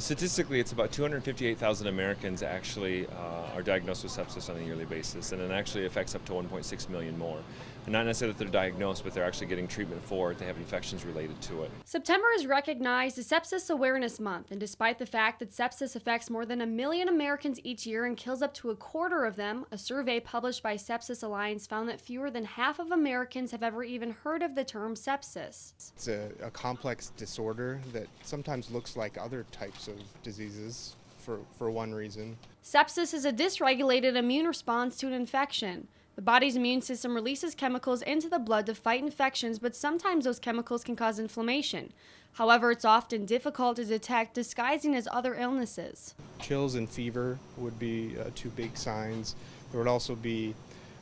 Statistically, it's about 258,000 Americans actually are diagnosed with sepsis on a yearly basis, and it actually affects up to 1.6 million more. And not necessarily that they're diagnosed, but they're actually getting treatment for it. They have infections related to it. September is recognized as Sepsis Awareness Month, and despite the fact that sepsis affects more than 1 million Americans each year and kills up to a quarter of them, a survey published by Sepsis Alliance found that fewer than half of Americans have ever even heard of the term sepsis. It's a complex disorder that sometimes looks like other types of diseases for one reason. Sepsis is a dysregulated immune response to an infection. The body's immune system releases chemicals into the blood to fight infections, but sometimes those chemicals can cause inflammation. However, it's often difficult to detect, disguising as other illnesses. Chills and fever would be two big signs. There would also be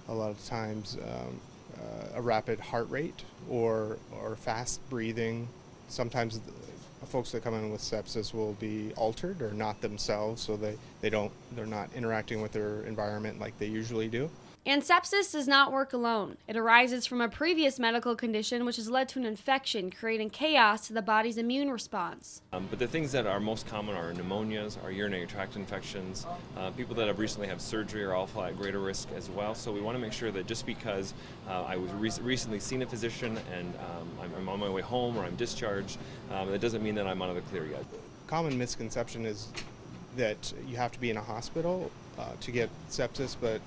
a lot of times a rapid heart rate or fast breathing. Sometimes folks that come in with sepsis will be altered or not themselves, so they're not interacting with their environment like they usually do. And sepsis does not work alone. It arises from a previous medical condition which has led to an infection, creating chaos to the body's immune response. But the things that are most common are pneumonias, are urinary tract infections. People that have recently had surgery are also at greater risk as well. So we want to make sure that just because I was recently seen a physician and I'm on my way home or I'm discharged, that doesn't mean that I'm out of the clear yet. Common misconception is that you have to be in a hospital to get sepsis, but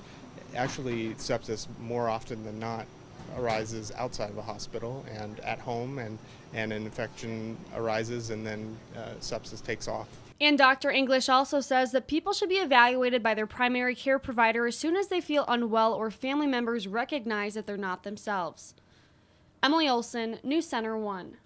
actually sepsis more often than not arises outside of a hospital and at home, and an infection arises and then sepsis takes off. And Dr. English also says that people should be evaluated by their primary care provider as soon as they feel unwell or family members recognize that they're not themselves. Emily Olson, News Center 1.